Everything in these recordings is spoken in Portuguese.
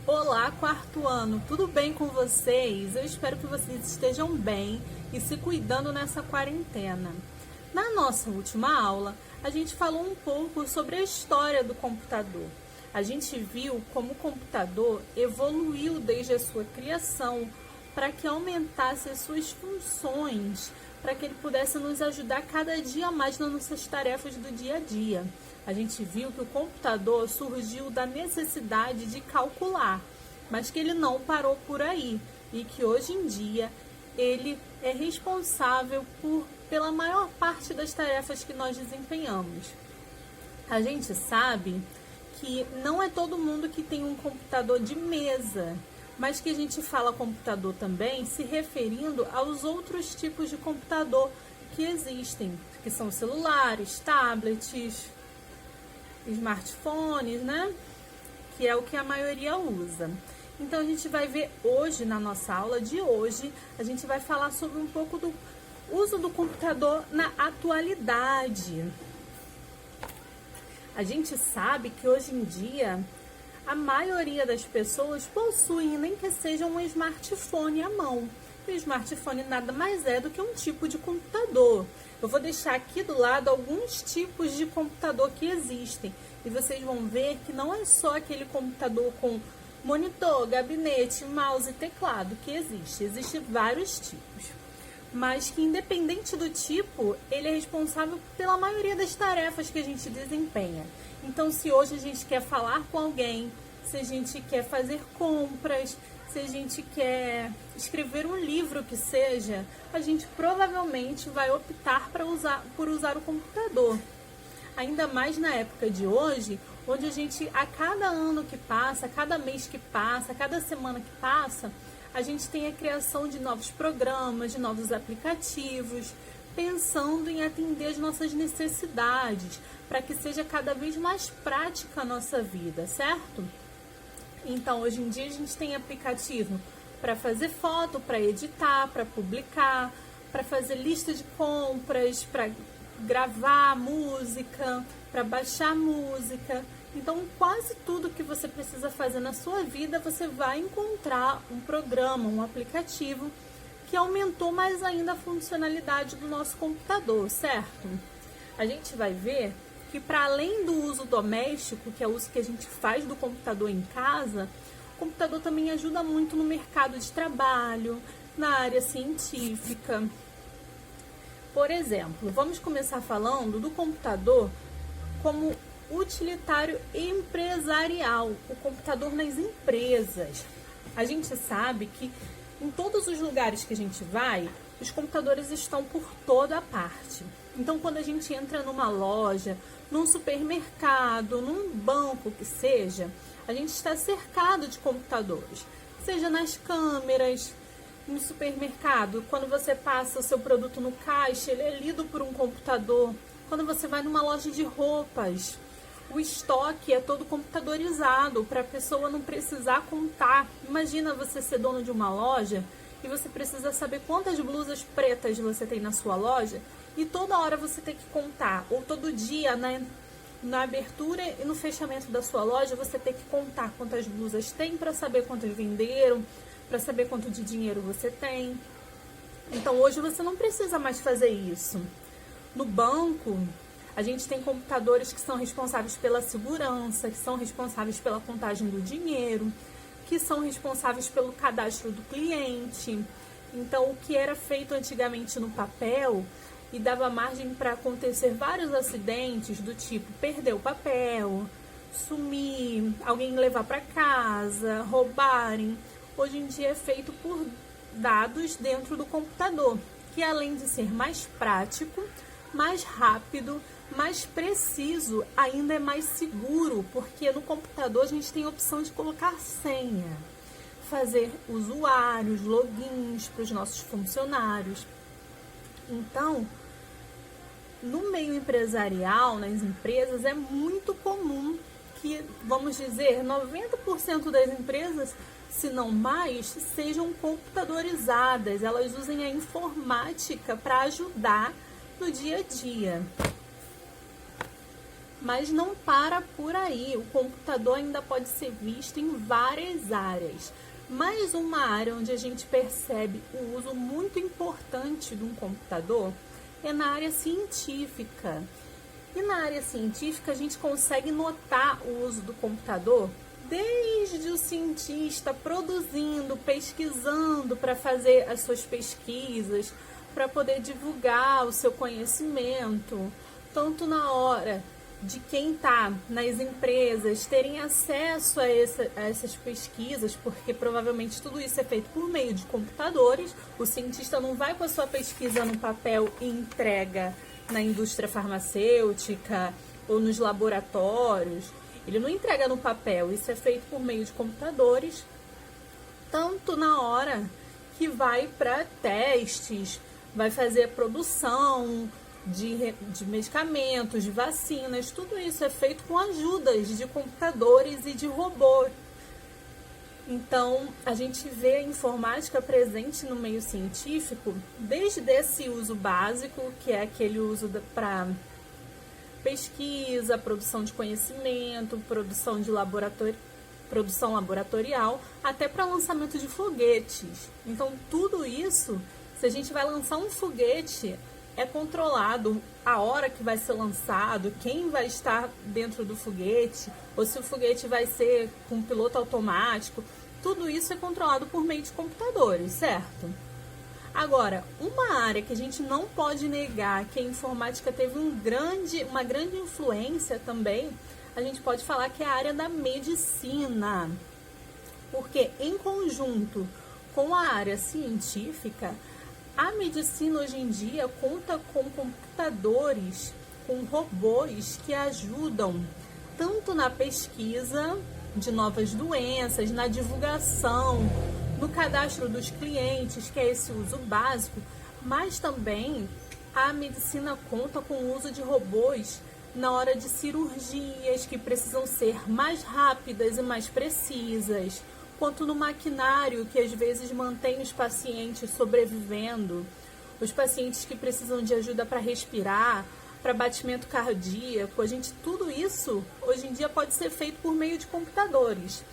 Olá, quarto ano, tudo bem com vocês? Eu espero que vocês estejam bem e se cuidando nessa quarentena. Na nossa última aula, a gente falou um pouco sobre a história do computador. A gente viu como o computador evoluiu desde a sua criação para que aumentasse as suas funções, para que ele pudesse nos ajudar cada dia mais nas nossas tarefas do dia a dia. A gente viu que o computador surgiu da necessidade de calcular, mas que ele não parou por aí e que hoje em dia ele é responsável pela maior parte das tarefas que nós desempenhamos. A gente sabe que não é todo mundo que tem um computador de mesa, mas que a gente fala computador também se referindo aos outros tipos de computador que existem, que são celulares, tablets, smartphones, né? Que é o que a maioria usa. Então a gente vai ver hoje, na nossa aula de hoje, a gente vai falar sobre um pouco do uso do computador na atualidade. A gente sabe que hoje em dia a maioria das pessoas possuem, nem que seja um smartphone à mão. E o smartphone nada mais é do que um tipo de computador. Eu vou deixar aqui do lado alguns tipos de computador que existem. E vocês vão ver que não é só aquele computador com monitor, gabinete, mouse e teclado que existe. Existem vários tipos. Mas que independente do tipo, ele é responsável pela maioria das tarefas que a gente desempenha. Então, se hoje a gente quer falar com alguém, se a gente quer fazer compras, se a gente quer escrever um livro que seja, a gente provavelmente vai optar por usar o computador. Ainda mais na época de hoje, onde a gente, a cada ano que passa, a cada mês que passa, a cada semana que passa, a gente tem a criação de novos programas, de novos aplicativos, pensando em atender as nossas necessidades, para que seja cada vez mais prática a nossa vida, certo? Então, hoje em dia a gente tem aplicativo para fazer foto, para editar, para publicar, para fazer lista de compras, para gravar música, para baixar música. Então, quase tudo que você precisa fazer na sua vida, você vai encontrar um programa, um aplicativo que aumentou mais ainda a funcionalidade do nosso computador, certo? A gente vai ver que para além do uso doméstico, que é o uso que a gente faz do computador em casa, o computador também ajuda muito no mercado de trabalho, na área científica. Por exemplo, vamos começar falando do computador como utilitário empresarial, o computador nas empresas. A gente sabe que em todos os lugares que a gente vai, os computadores estão por toda a parte. Então, quando a gente entra numa loja, num supermercado, num banco que seja, a gente está cercado de computadores. Seja nas câmeras, no supermercado, quando você passa o seu produto no caixa, ele é lido por um computador. Quando você vai numa loja de roupas, o estoque é todo computadorizado para a pessoa não precisar contar. Imagina você ser dono de uma loja e você precisa saber quantas blusas pretas você tem na sua loja e toda hora você tem que contar, ou todo dia na abertura e no fechamento da sua loja você tem que contar quantas blusas tem para saber quantas venderam, para saber quanto de dinheiro você tem. Então hoje você não precisa mais fazer isso. No banco, a gente tem computadores que são responsáveis pela segurança, que são responsáveis pela contagem do dinheiro, que são responsáveis pelo cadastro do cliente. Então, o que era feito antigamente no papel e dava margem para acontecer vários acidentes do tipo perder o papel, sumir, alguém levar para casa, roubarem, hoje em dia é feito por dados dentro do computador, que além de ser mais prático, mais rápido, mais preciso, ainda é mais seguro, porque no computador a gente tem a opção de colocar senha, fazer usuários, logins para os nossos funcionários. Então, no meio empresarial, nas empresas, é muito comum que, vamos dizer, 90% das empresas, se não mais, sejam computadorizadas. Elas usem a informática para ajudar no dia a dia. Mas não para por aí, o computador ainda pode ser visto em várias áreas. Mais uma área onde a gente percebe o uso muito importante de um computador é na área científica. E na área científica a gente consegue notar o uso do computador desde o cientista produzindo, pesquisando para fazer as suas pesquisas, para poder divulgar o seu conhecimento, tanto na hora de quem está nas empresas terem acesso a essas pesquisas, porque provavelmente tudo isso é feito por meio de computadores. O cientista não vai com a sua pesquisa no papel e entrega na indústria farmacêutica ou nos laboratórios. Ele não entrega no papel, isso é feito por meio de computadores, tanto na hora que vai para testes, vai fazer a produção de medicamentos, de vacinas, tudo isso é feito com ajudas de computadores e de robôs. Então, a gente vê a informática presente no meio científico, desde esse uso básico, que é aquele uso para pesquisa, produção de conhecimento, produção laboratorial, até para lançamento de foguetes. Então, tudo isso, se a gente vai lançar um foguete, é controlado a hora que vai ser lançado, quem vai estar dentro do foguete, ou se o foguete vai ser com piloto automático. Tudo isso é controlado por meio de computadores, certo? Agora, uma área que a gente não pode negar que a informática teve uma grande influência também, a gente pode falar que é a área da medicina. Porque em conjunto com a área científica, a medicina hoje em dia conta com computadores, com robôs que ajudam tanto na pesquisa de novas doenças, na divulgação, no cadastro dos clientes, que é esse uso básico, mas também a medicina conta com o uso de robôs na hora de cirurgias que precisam ser mais rápidas e mais precisas, quanto no maquinário que às vezes mantém os pacientes sobrevivendo, os pacientes que precisam de ajuda para respirar, para batimento cardíaco. Tudo isso hoje em dia pode ser feito por meio de computadores,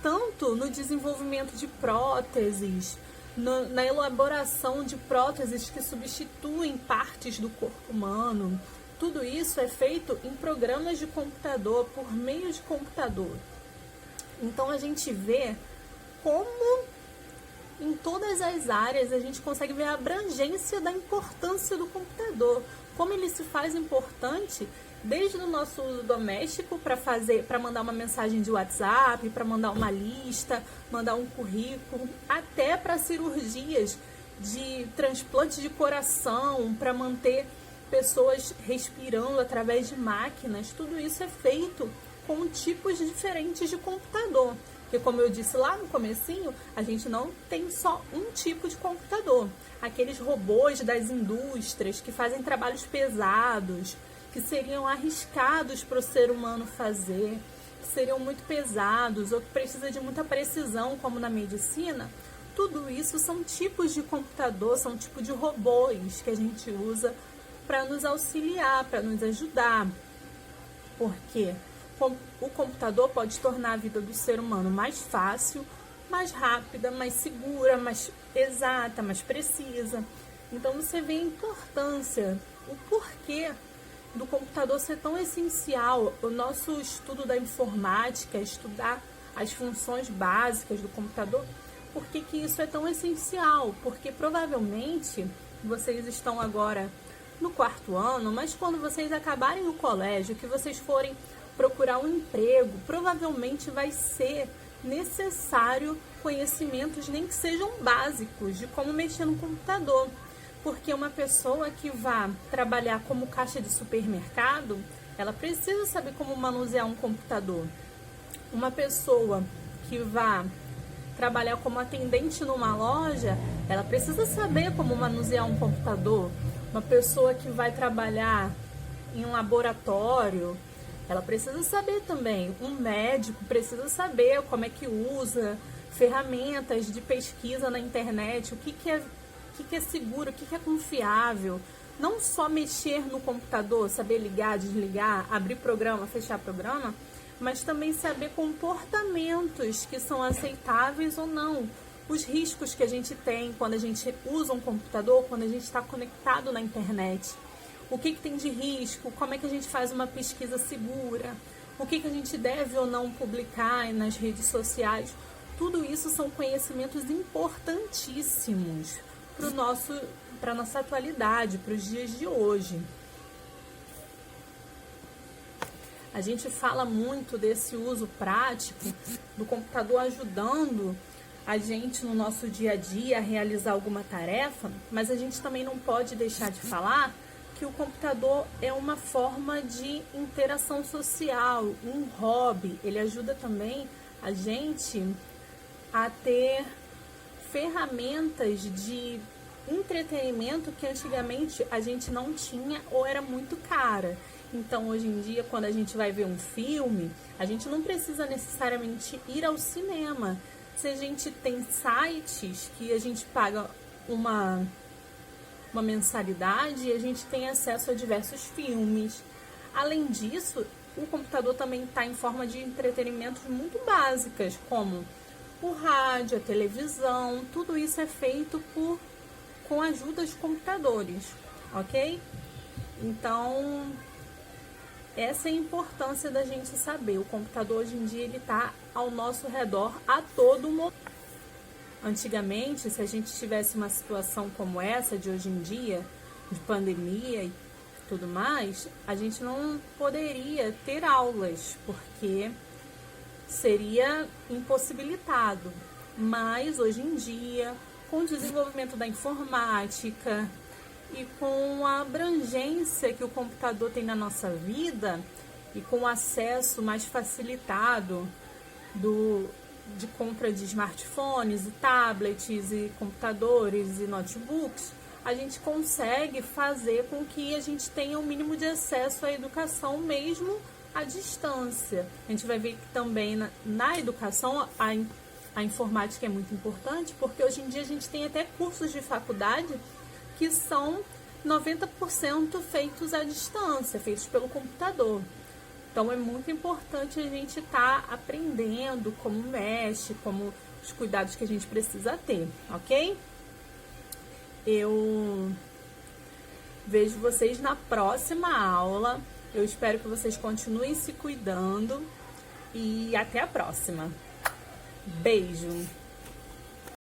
tanto no desenvolvimento de próteses, na elaboração de próteses que substituem partes do corpo humano. Tudo isso é feito em programas de computador, por meio de computador. Então a gente vê como em todas as áreas a gente consegue ver a abrangência da importância do computador, como ele se faz importante desde o nosso uso doméstico para mandar uma mensagem de WhatsApp, para mandar uma lista, mandar um currículo, até para cirurgias de transplante de coração, para manter pessoas respirando através de máquinas. Tudo isso é feito com tipos diferentes de computador. Porque, como eu disse lá no comecinho, a gente não tem só um tipo de computador. Aqueles robôs das indústrias que fazem trabalhos pesados, que seriam arriscados para o ser humano fazer, que seriam muito pesados ou que precisa de muita precisão, como na medicina, tudo isso são tipos de computador, são tipos de robôs que a gente usa para nos auxiliar, para nos ajudar. Porque o computador pode tornar a vida do ser humano mais fácil, mais rápida, mais segura, mais exata, mais precisa. Então você vê a importância, o porquê do computador ser tão essencial. O nosso estudo da informática, estudar as funções básicas do computador, por que isso é tão essencial? Porque provavelmente vocês estão agora no 4º ano, mas quando vocês acabarem o colégio, que vocês forem procurar um emprego, provavelmente vai ser necessário conhecimentos, nem que sejam básicos, de como mexer no computador. Porque uma pessoa que vá trabalhar como caixa de supermercado, ela precisa saber como manusear um computador. Uma pessoa que vá trabalhar como atendente numa loja, ela precisa saber como manusear um computador. Uma pessoa que vai trabalhar em um laboratório, ela precisa saber também. Um médico precisa saber como é que usa ferramentas de pesquisa na internet, o que é seguro, o que é confiável. não só mexer no computador, saber ligar, desligar, abrir programa, fechar programa, mas também saber comportamentos que são aceitáveis ou não. Os riscos que a gente tem quando a gente usa um computador, quando a gente está conectado na internet. O que tem de risco, como é que a gente faz uma pesquisa segura, o que a gente deve ou não publicar nas redes sociais. Tudo isso são conhecimentos importantíssimos para a nossa atualidade, para os dias de hoje. A gente fala muito desse uso prático do computador ajudando a gente no nosso dia a dia a realizar alguma tarefa, mas a gente também não pode deixar de falar que o computador é uma forma de interação social, um hobby. Ele ajuda também a gente a ter ferramentas de entretenimento que antigamente a gente não tinha ou era muito cara. Então, hoje em dia, quando a gente vai ver um filme, a gente não precisa necessariamente ir ao cinema. Se a gente tem sites que a gente paga uma mensalidade, a gente tem acesso a diversos filmes. Além disso, o computador também está em forma de entretenimento muito básicas, como o rádio, a televisão, tudo isso é feito com a ajuda de computadores, ok? Então, essa é a importância da gente saber. O computador hoje em dia ele está ao nosso redor a todo momento. Antigamente, se a gente tivesse uma situação como essa de hoje em dia, de pandemia e tudo mais, a gente não poderia ter aulas, porque seria impossibilitado. Mas hoje em dia, com o desenvolvimento da informática e com a abrangência que o computador tem na nossa vida e com o acesso mais facilitado de compra de smartphones e tablets e computadores e notebooks, a gente consegue fazer com que a gente tenha o mínimo de acesso à educação mesmo à distância. A gente vai ver que também na educação a informática é muito importante, porque hoje em dia a gente tem até cursos de faculdade que são 90% feitos à distância, feitos pelo computador. Então é muito importante a gente estar aprendendo como mexe, como os cuidados que a gente precisa ter, ok? Eu vejo vocês na próxima aula. Eu espero que vocês continuem se cuidando e até a próxima. Beijo!